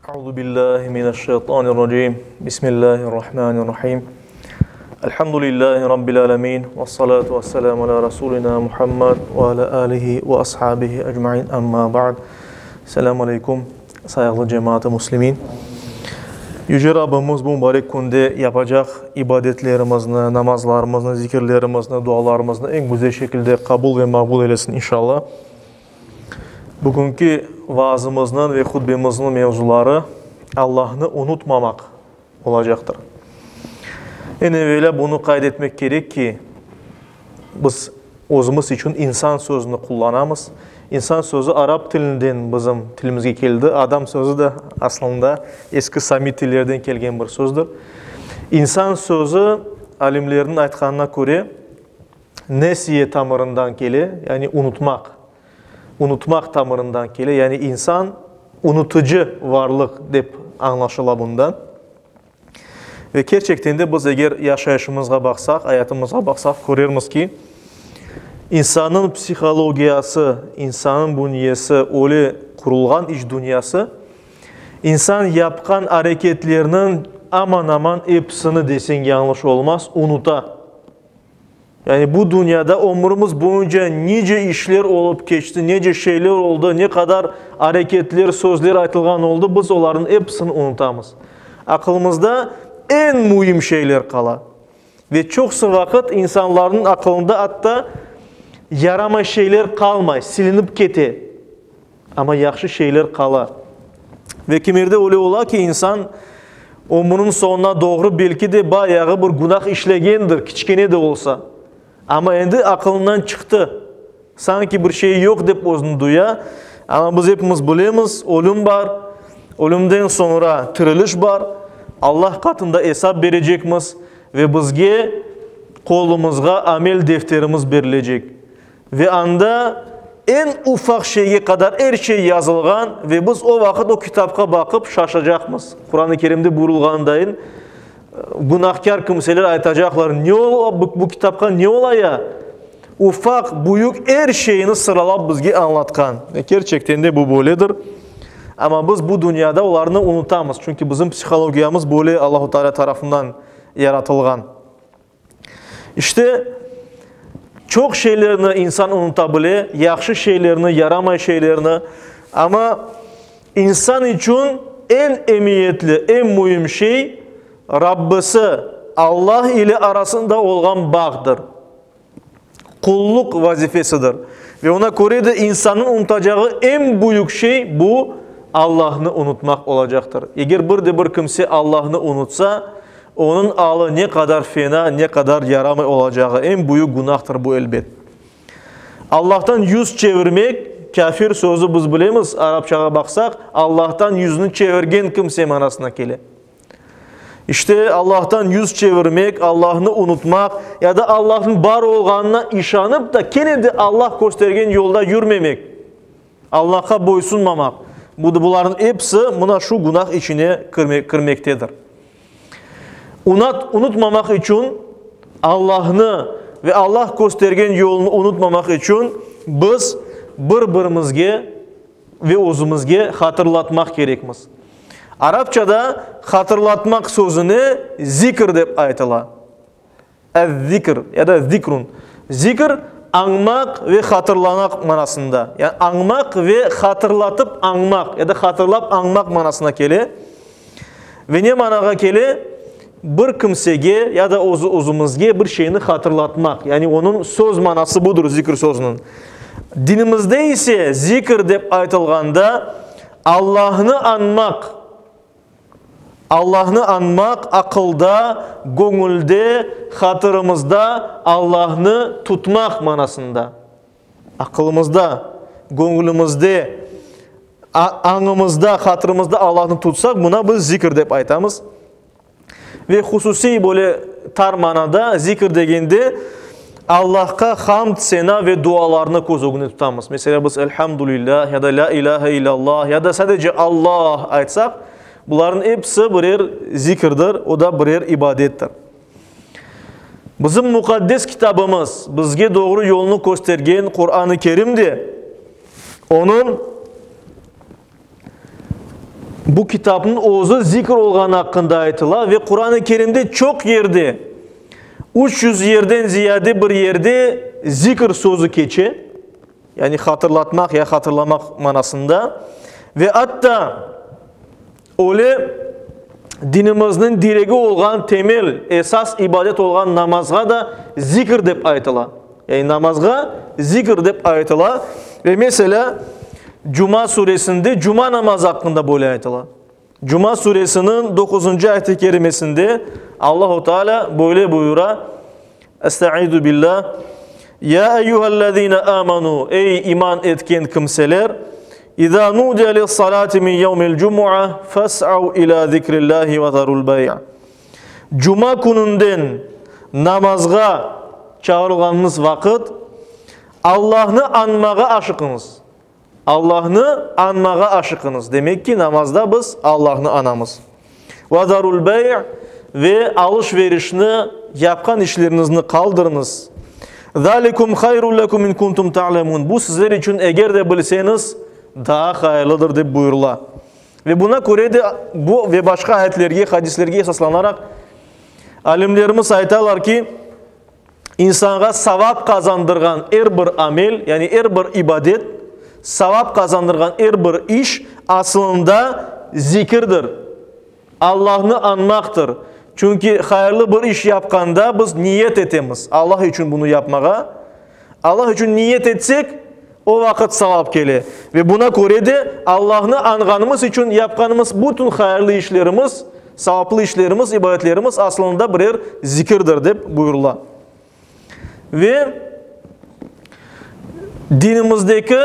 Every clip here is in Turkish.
أعوذ بالله من الشيطان الرجيم بسم الله الرحمن الرحيم الحمد لله رب العالمين والصلاة والسلام على رسولنا محمد وعلى آله وأصحابه أجمعين أما بعد السلام عليكم sayılı cemaat-i muslimin. Yüce Rabbimiz bu mübarek günde yapacak ibadetlerimizini, namazlarımızı, zikirlerimizni, dualarımızı en güzel şekilde kabul ve makbul eylesin inşallah. Bugünkü vaazımızın ve hutbemizin mevzuları Allah'ını unutmamak olacaktır. En evvela bunu kaydetmek gerek ki biz özümüz için insan sözünü kullanamız. İnsan sözü Arap tilinden bizim tilimizge geldi. Adam sözü de aslında eski Sami tillerden kelgen bir sözdür. İnsan sözü alimlerin aytkanına göre nesiye tamırından gele, yani unutmak. Unutmak tamırından gele, yani insan unutucu varlık dep anlaşıla bundan. Ve gerçekten de biz eğer yaşayışımıza baksak, hayatımıza baksak görürüz ki İnsanın psikologiyası, insanın bünyesi, öyle kurulgan iç dünyası, insan yapkan hareketlerinin aman hepsini desen yanlış olmaz, unuta. Yani bu dünyada ömrümüz boyunca nice işler olup geçti, nice şeyler oldu, ne kadar hareketler, sözler aytılgan oldu, biz onların hepsini unutamız. Aklımızda en mühim şeyler kala. Ve çok vakit insanların aklında hatta yarama şeyler kalmay, silinip kete. Ama yaxşı şeyler kala. Ve kimerde öyle ola ki insan ömrünün sonuna doğru belki de bayağı bir günah işlegendir, kiçkene de olsa. Ama endi aklından çıktı. Sanki bir şey yok dep özünü duya. Ama biz hepimiz bilemiz, ölüm var. Ölümden sonra tiriliş var. Allah katında hesap verecekmiz ve bizge kolumuzga amel defterimiz verilecek. Ve anda en ufak şeye kadar her şey yazılgan ve biz o vakit o kitapka bakıp şaşacakmız. Kur'an-ı Kerim'de buyurulgandayın günahkar kimseler aytacaklar. Ne ola bu kitapka ne ola ya? Ufak, büyük her şeyini sıralap bizge anlatkan. Ve gerçekten de bu böyledir. Ama biz bu dünyada onlarını unutamız. Çünkü bizim psikologiyamız böyle Allah-u Teala tarafından yaratılgan. İşte çok şeylerini insan unutabilir, yaxşı şeylerini, yaramay şeylerini. Ama insan için en emniyetli, en mühim şey Rabbisi Allah ile arasında olan bağdır. Kulluk vazifesidir. Ve ona göre de insanın unutacağı en büyük şey bu Allah'ını unutmak olacaktır. Eğer bir kimse Allah'ını unutsa, onun alı ne kadar fena, ne kadar yaramay olacağı en büyük günahtır bu elbet. Allah'tan yüz çevirmek, kafir sözü biz bilemiz, Arapçağa baksak, Allah'tan yüzünü çevirgen kimse manasına gelir. İşte Allah'tan yüz çevirmek, Allah'ını unutmak ya da Allah'ın var olganına işanıp da kene de Allah göstergen yolda yürümemek. Allah'a boysunmamak. Bunların hepsi buna şu günah içine kirmektedir. Unutmamak için Allah'ını ve Allah göstergen yolunu unutmamak için biz birbirimizge ve özümüzge hatırlatmak gerekmiz. Arapçada hatırlatmak sözünü zikir dep aytıla. Ez-zikr ya da zikrun. Zikir anmak ve hatırlamak manasında. Yani anmak ve hatırlatıp anmak ya da hatırlap anmak manasına gele. Ve ne managa gele? Bir kimsege ya da özümüzge bir şeyini hatırlatmak. Yani onun söz manası budur zikir sözünün. Dinimizde ise zikir dep aytılganda Allah'ını anmak akılda, gönülde, hatırımızda Allah'ını tutmak manasında. Akılımızda, gönlümüzde, anımızda, hatırımızda Allah'ını tutsak buna biz zikir dep aytamız. Ve hususi böyle tar manada zikir degende Allah'a hamd, sena ve dualarını göz önüne tutamız. Mesela biz elhamdülillah ya da la ilahe illallah ya da sadece Allah aytsak bunların hepsi birer zikirdir, o da birer ibadettir. Bizim mukaddes kitabımız, bizge doğru yolunu göstergen Kur'an-ı Kerim'de onun bu kitabın ozu zikr olğan hakkında aytıla ve Kur'an-ı Kerim'de çok yerde 300 yerden ziyade bir yerde zikr sözü keçe. Yani hatırlatmak ya hatırlamak manasında. Ve hatta öyle dinimizin direği olğan temel, esas ibadet olğan namazga da zikr dep aytıla. Yani namazga zikr dep aytıla. Ve mesela Cuma suresinde Cuma namazı hakkında böyle aytıla. Cuma suresinin 9. ayet-i kerimesinde Allahu Teala böyle buyura: Estaizu billah. Ya eyyühellezine amanu, ey iman etken kimseler, İza nudiye lissalati min yevmil cumu'a fes'av ila zikrillahi ve zarul bay'a. Cuma gününden namazga çağrılganınız vakit Allah'ını anmağa aşıkınız. Allah'ını anmağa aşıkınız. Demek ki namazda biz Allah'ını anamız. Ve zarul bay' ve alışverişini yapkan işlerinizi kaldırınız. Zalikum hayrun lekum in kuntum ta'lemun. Bu sizler için eğer de bilseniz daha hayırlıdır diye buyurula. Ve buna göre de bu ve başka ayetlerge, hadislerge esaslanarak alimlerimiz aytalar ki insana savap kazandırgan her bir amel, yani her bir ibadet, savap kazandırgan her bir iş aslında zikirdir. Allah'ını anmaktır. Çünkü hayırlı bir iş yapkanda biz niyet etemiz. Allah için bunu yapmağa. Allah için niyet etsek o vakit savap gelir. Ve buna göre de Allah'ını anganımız için yapkanımız bütün hayırlı işlerimiz, savaplı işlerimiz, ibadetlerimiz aslında birer zikirdir deyip buyurula. Ve dinimizdeki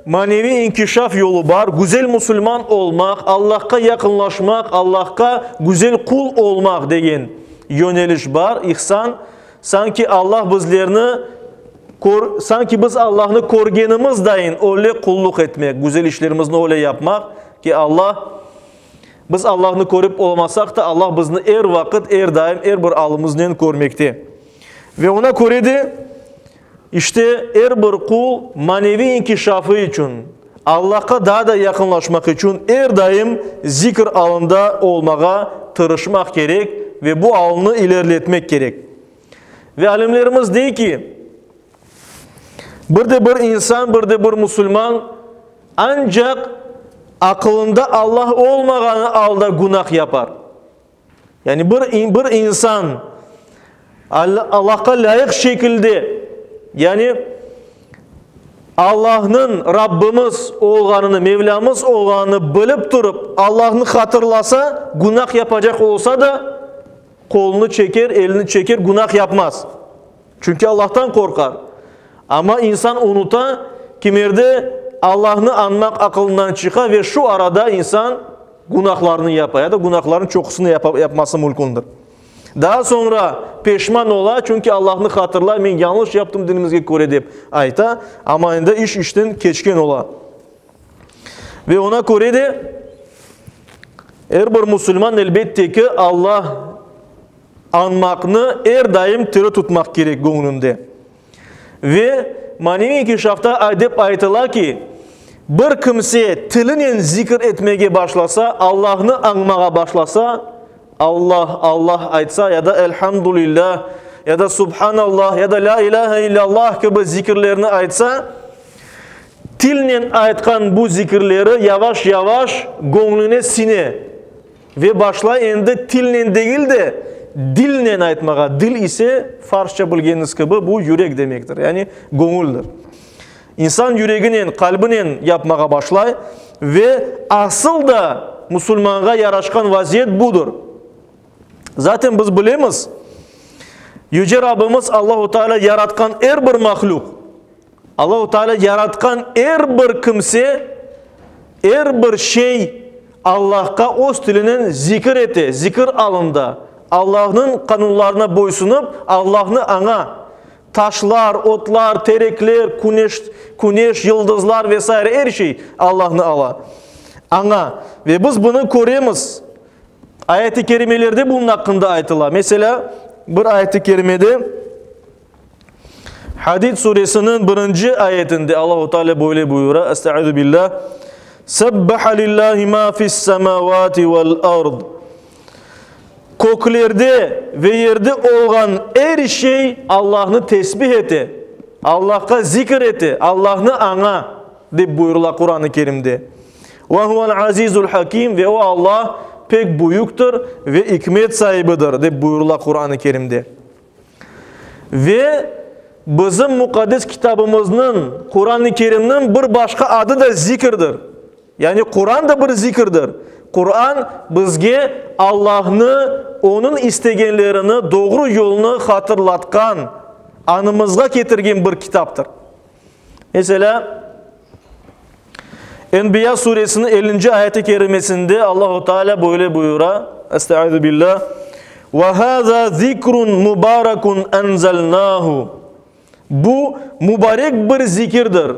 manevi inkişaf yolu var. Güzel Müslüman olmak, Allah'a yakınlaşmak, Allah'a güzel kul olmak degen yöneliş var. İhsan, sanki Allah bizlerini sanki biz Allah'ını korgenimiz dahin öyle kulluk etmek, güzel işlerimizi öyle yapmak ki Allah, biz Allah'ını korup olmasak da Allah bizni her vakit, her daim, her bir alımızdan kormekte. Ve ona göre de işte her bir kul manevi inkişafı için, Allah'a daha da yakınlaşmak için her daim zikir alında olmağa tırışmak gerek ve bu alını ilerletmek gerek. Ve alimlerimiz diyor ki, bir de bir insan, bir de bir Müslüman ancak akılında Allah olmağını alda günah yapar. Yani bir insan Allah'a layık şekilde, yani Allah'ın Rabbimiz olğanını, Mevlamız olğanını bilip durup Allah'ını hatırlasa, günah yapacak olsa da kolunu çeker, elini çeker, günah yapmaz. Çünkü Allah'tan korkar. Ama insan unuta, kimerde Allah'ını anmak akılından çıkar ve şu arada insan günahlarını yapar ya da günahların çokusunu yapması mümkündür. Daha sonra peşman ola, çünkü Allah'ını hatırlar, ben yanlış yaptım dinimizge göre deyip ayta, ama indi iş işten keçken ola. Ve ona göre de her bir Müslüman elbette ki Allah anmakını her daim tiri tutmak gerek gönlünde. Ve manevi inkişafta adep aytılar ki bir kimse tilinen zikir etmeye başlasa, Allah'ını anmağa başlasa, Allah, Allah aytsa ya da elhamdülillah ya da subhanallah ya da la ilahe illallah gibi zikirlerini aytsa, tilinen aytkan bu zikirleri yavaş yavaş gönlüne sine ve başla endi tilinen değil de dilinen aytmağa. Dil ise Farsça bilgeniz gibi bu yürek demektir. Yani gönüldür. İnsan yüreğinin, kalbinin yapmağa başlay ve asıl da Müslümana yaraşkan vaziyet budur. Zaten biz bilemiz, Yüce Rabbimiz Allah-u Teala yaratkan her bir mahluk, Allah-u Teala yaratkan her bir kimse, her bir şey Allah'a öz tilinin zikir eti, zikir alında, Allah'ın kanunlarına boysunup Allah'ını ana, taşlar, otlar, terekler, güneş, yıldızlar vesaire her şey Allah'ını ala, ana. Ve biz bunu koruyoruz. Ayet-i kerimelerde bunun hakkında aytılar. Mesela bir ayet-i kerimede Hadid suresinin 1. ayetinde Allah-u Teala böyle buyuruyor. Estaizu billah. Sebbaha lillahi ma fis semavati vel ard. Köklerde ve yerde olan her şey Allah'ını tesbih eti. Allah'a zikir eti. Allah'ını ana deyip buyurula Kur'an-ı Kerim'de. Ve huvel azizul hakim ve o Allah pek büyüktür ve hikmet sahibidir deyip buyurula Kur'an-ı Kerim'de. Ve bizim mukaddes kitabımızın, Kur'an-ı Kerim'nin bir başka adı da zikirdir. Yani Kur'an da bir zikirdir. Kur'an bizge Allah'ını, onun istegenlerini, doğru yolunu hatırlatkan, anımızga getirgen bir kitaptır. Mesela Enbiya suresinin 50. ayet-i kerimesinde Allahu Teala böyle buyura. Estaizu billah. Ve hâzâ zikrun mübarekun enzelnâhu. Bu mübarek bir zikirdir.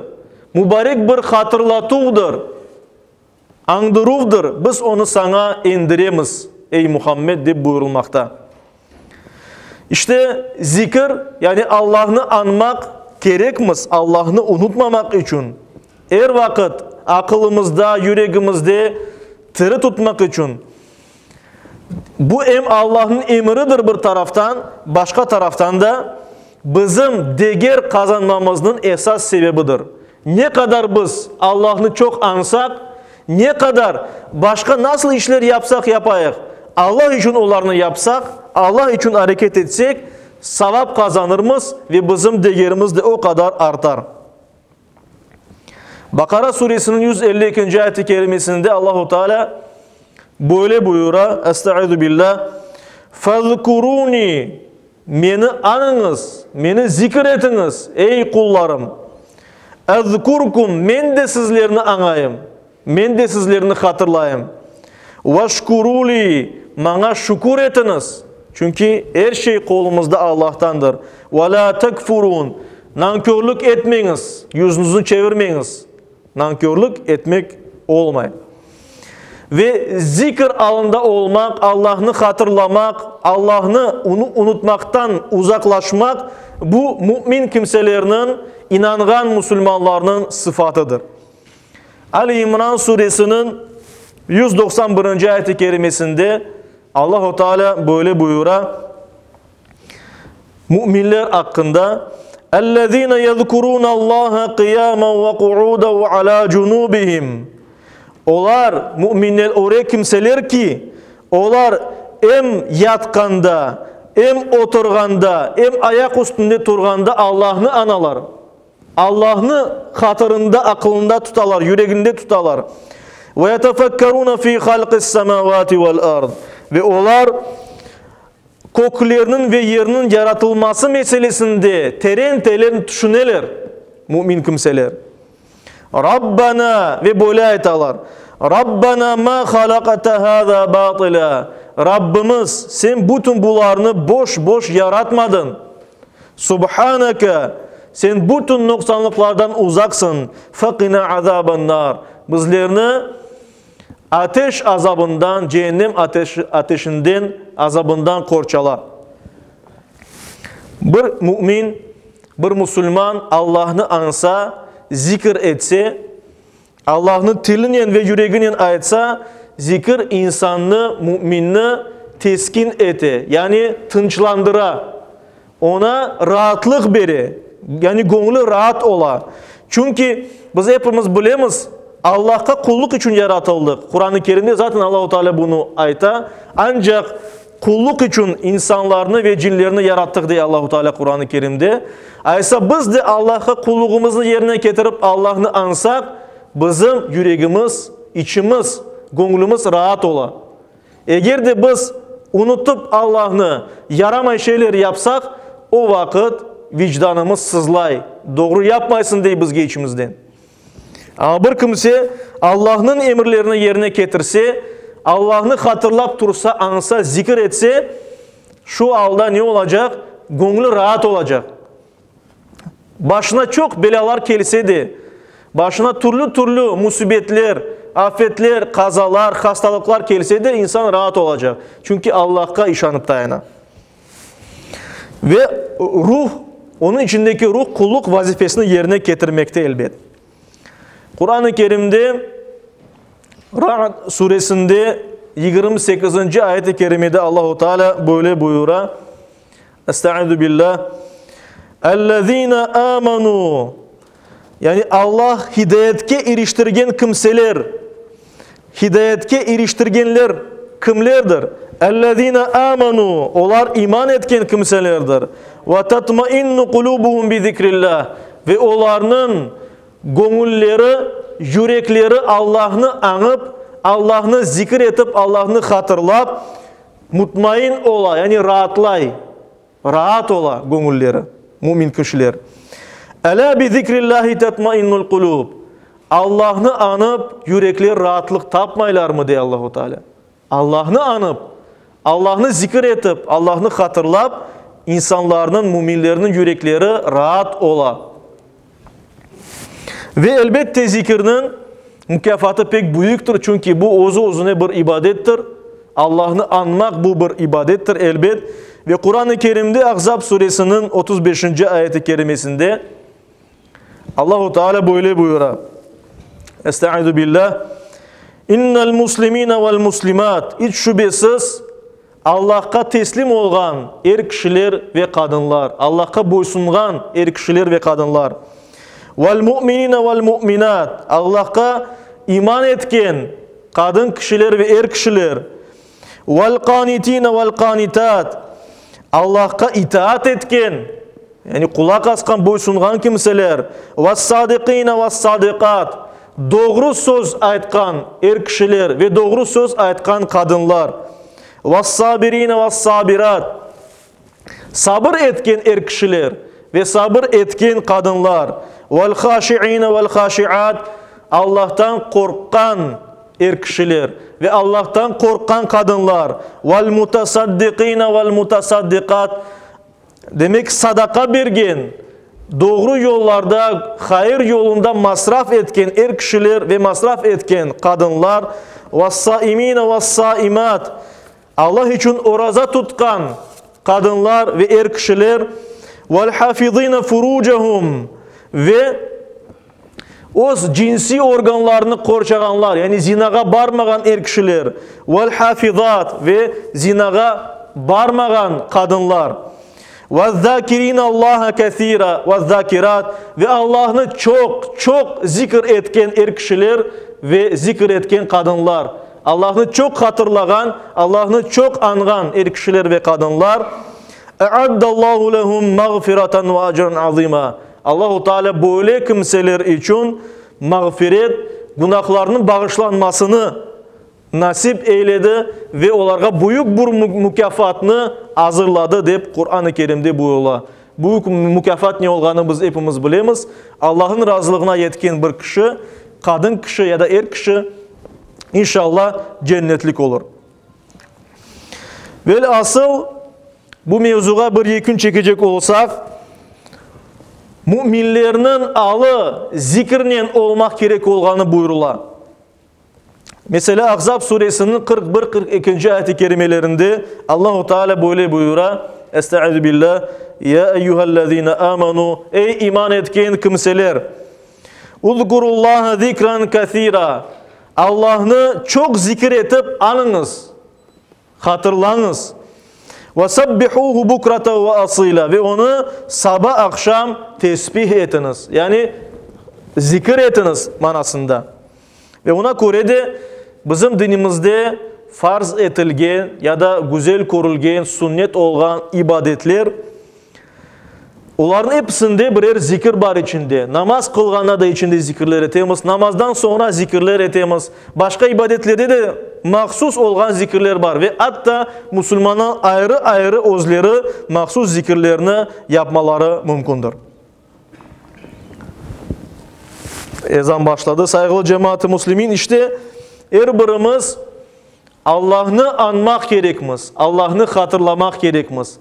Mübarek bir hatırlatıvdır. Andıruvdur. Biz onu sana indiremiz ey Muhammed deyip buyurulmakta. İşte zikir yani Allah'ını anmak gerekmiz. Allah'ını unutmamak için. Her vakit akılımızda, yüreğimizde tiri tutmak için. Bu Allah'ın emridir bir taraftan, başka taraftan da bizim değer kazanmamızın esas sebebidir. Ne kadar biz Allah'ını çok ansak, ne kadar başka nasıl işler yapsak yapayık, Allah için onlarını yapsak, Allah için hareket etsek, sevap kazanırmız ve bizim değerimiz de o kadar artar. Bakara suresinin 152. ayet-i kerimesinde Allahu Teala böyle buyura. Estaizu billah. Fazkuruni, meni anınız, meni zikir etiniz ey kullarım. Ezkurkum, men de sizlerini anayım, men de sizlerini hatırlayayım. Veşkuruli, bana şükür etiniz. Çünkü her şey kolumuzda Allah'tandır. Ve la tekfurun, nankörlük etmeyiniz, yüzünüzü çevirmeyiniz. Nankörlük etmek olmayın. Ve zikir alında olmak, Allah'ını hatırlamak, Allah'ını unutmaktan uzaklaşmak, bu mümin kimselerinin, inangan Müslümanlarının sıfatıdır. Ali İmran suresinin 191. ayet-i kerimesinde Allahu Teala böyle buyura. Müminler hakkında اَلَّذ۪ينَ يَذْكُرُونَ اللّٰهَ قِيَامًا وَقُعُودًا وَعَلَى جُنُوبِهِمْ. Olar, müminler oraya kimseler ki, olar hem yatkanda, hem oturganda, hem ayak üstünde turganda Allah'ını analar. Allah'ını hatırında, akılında tutalar, yüreğinde tutalar. وَيَتَفَكَّرُونَ ف۪ي خَلْقِ السَّمَاوَاتِ وَالْاَرْضِ. Ve olar, köklerinin ve yerinin yaratılması meselesinde teren düşüneler, mümin kimseler. Rabbana ve böyle ayetalar. Rabbana ma halakata hâzâ bâtila. Rabbimiz sen bütün bularını boş yaratmadın. Subhaneke, sen bütün noksanlıklardan uzaksın. Fakina azaban nar. Bizlerini ateş azabından, cehennem ateşinden, azabından korçala. Bir mümin, bir Müslüman Allah'ını ansa, zikir etse, Allah'ını dilinen ve yüreğinin ayetsa, zikir insanını, müminini teskin ete, yani tınçlandıra, ona rahatlık beri, yani gönlü rahat ola. Çünkü biz hepimiz bilemiz, Allah'a kulluk için yaratıldık. Kur'an-ı Kerim'de zaten Allah-u Teala bunu ayta. Ancak kulluk için insanlarını ve cinlerini yarattık diye Allah-u Teala Kur'an-ı Kerim'de. Aysa biz de Allah'a kulluğumuzu yerine getirip Allah'ını ansak, bizim yüreğimiz, içimiz, gönlümüz rahat ola. Eğer de biz unutup Allah'ını yaramay şeyler yapsak, o vakit vicdanımız sızlay. Doğru yapmaysın diye bizge içimizden. Ama bir kimse Allah'ın emirlerini yerine getirse, Allah'ını hatırlap dursa, ansa, zikir etse, şu halde ne olacak? Gönlü rahat olacak. Başına çok belalar gelse de, başına türlü musibetler, afetler, kazalar, hastalıklar gelse de insan rahat olacak. Çünkü Allah'a işanıp dayanar. Ve ruh, onun içindeki ruh kulluk vazifesini yerine getirmekte elbet. Kur'an-ı Kerim'de Ra'd suresinde 28. ayet-i kerimede Allahu Teala böyle buyura. Estaizu billah. Ellezine amanu. Yani Allah hidayetke eriştirgen kimseler. Hidayetke eriştirgenler kimlerdir? Ellezine amanu. Onlar iman etken kimselerdir. Ve tatmainnu kulubuhum bi zikrillah. Ve onların gönülleri, yürekleri Allah'ını anıp, Allah'ını zikir etip, Allah'ını hatırlap, mutmain ola, yani rahatlay, rahat ola gönülleri, mümin kişiler. Ela bi zikrillahi tatmainnul kulub. Allah'ını anıp, yürekleri rahatlık tapmaylar mı diye Allahu Teala. Allah'ını anıp, Allah'ını zikir etip, Allah'ını hatırlap, insanların, müminlerinin yürekleri rahat ola. Ve elbette zikirinin mükafatı pek büyüktür. Çünkü bu özüne bir ibadettir. Allah'ını anmak bu bir ibadettir elbet. Ve Kur'an-ı Kerim'de Ahzab suresinin 35. ayeti kerimesinde Allahu Teala böyle buyuruyor. Estaizu billah. İnnel muslimine vel muslimat. Hiç şüphesiz Allah'a teslim olgan er kişiler ve kadınlar. Allah'a boysungan er kişiler ve kadınlar. Vel mu'minine vel mu'minat. Allah'a iman etken kadın kişiler ve er kişiler. Vel qanitine vel qanitat. Allah'a itaat etken, yani kulak askan, boysungan kimseler. Ve sadikine ve sadikat. Doğru söz aytkan er kişiler ve doğru söz aytkan kadınlar. Ve sabirine ve sabirat. Sabır etken er kişiler ve sabır etken kadınlar. Vel haşi'ine vel haşi'at. Allah'tan korkan er kişiler ve Allah'tan korkan kadınlar. Vel mutasaddikine vel mutasaddikat. Demek sadaka bergen, doğru yollarda, hayır yolunda masraf etken er kişiler ve masraf etken kadınlar. Ve saimine ve saimat. Allah için oraza tutkan kadınlar ve er kişiler. Vel hafizine furucahum. Ve öz cinsi organlarını korçaganlar, yani zinaga barmagan er kişiler. Vel hafizat. Ve zinaga barmagan kadınlar. Ve zâkirîne Allah'a kethîra ve zâkirat. Ve Allah'ını çok zikir etken er kişiler ve zikir etken kadınlar. Allah'ını çok hatırlagan, Allah'ını çok angan er kişiler ve kadınlar. E'addallahu lehum mağfiratan ve acran azîmâ. Allahu Teala böyle kimseler için mağfiret, günahlarının bağışlanmasını nasip eyledi ve onlara büyük bir mükafatını hazırladı deyip Kur'an-ı Kerim'de buyuruyor. Büyük mükafat ne olduğunu biz hepimiz bilemiz. Allah'ın razılığına yetkin bir kişi, kadın kişi ya da er kişi İnşallah cennetlik olur. Velhasıl bu mevzuğa bir yekün çekecek olsak, müminlerinin alı zikirle olmak gerek olduğunu buyururlar. Mesela Ahzab suresinin 41-42. ayet-i kerimelerinde Allahu Teala böyle buyuruyor. Estaizu billah. Ya eyyühellezine amanu. Ey iman etken kimseler. Uzkurullaha zikran kathira. Allah'ını çok zikir etip anınız, hatırlanız. Ve sabbihuhu bukrata ve asila. Ve onu sabah akşam tesbih etiniz. Yani zikir etiniz manasında. Ve ona göre de bizim dinimizde farz etilgen ya da güzel korulgen, sünnet olan ibadetler, onların hepsinde birer zikir var içinde. Namaz kılganda da içinde zikirler etemiz. Namazdan sonra zikirler etemiz. Başka ibadetlerde de mahsus olan zikirler var. Ve hatta Müslümanın ayrı özleri mahsus zikirlerini yapmaları mümkündür. Ezan başladı. Saygılı cemaat-i Müslümin, işte her birimiz Allah'ını anmak gerekmiz. Allah'ını hatırlamak gerekmiz.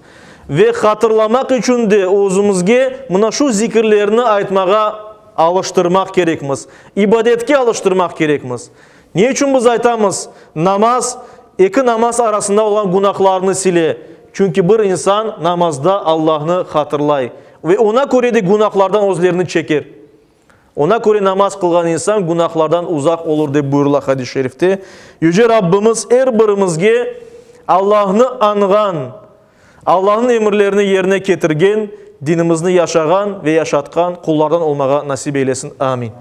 Ve hatırlamak için de özümüzge buna şu zikirlerini aytmağa alıştırmak gerekmiz. İbadetke alıştırmak gerekmiz. Niye için biz aytamız? Namaz, iki namaz arasında olan günahlarını sile. Çünkü bir insan namazda Allah'ını hatırlay. Ve ona göre de günahlardan özlerini çeker. Ona göre namaz kılgan insan günahlardan uzak olur diye buyurlar hadis-i şerifte. Yüce Rabbimiz her birimizge Allah'ını angan, Allah'ın emirlerini yerine getirgen, dinimizni yaşagan ve yaşatkan kullardan olmağa nasip eylesin. Amin.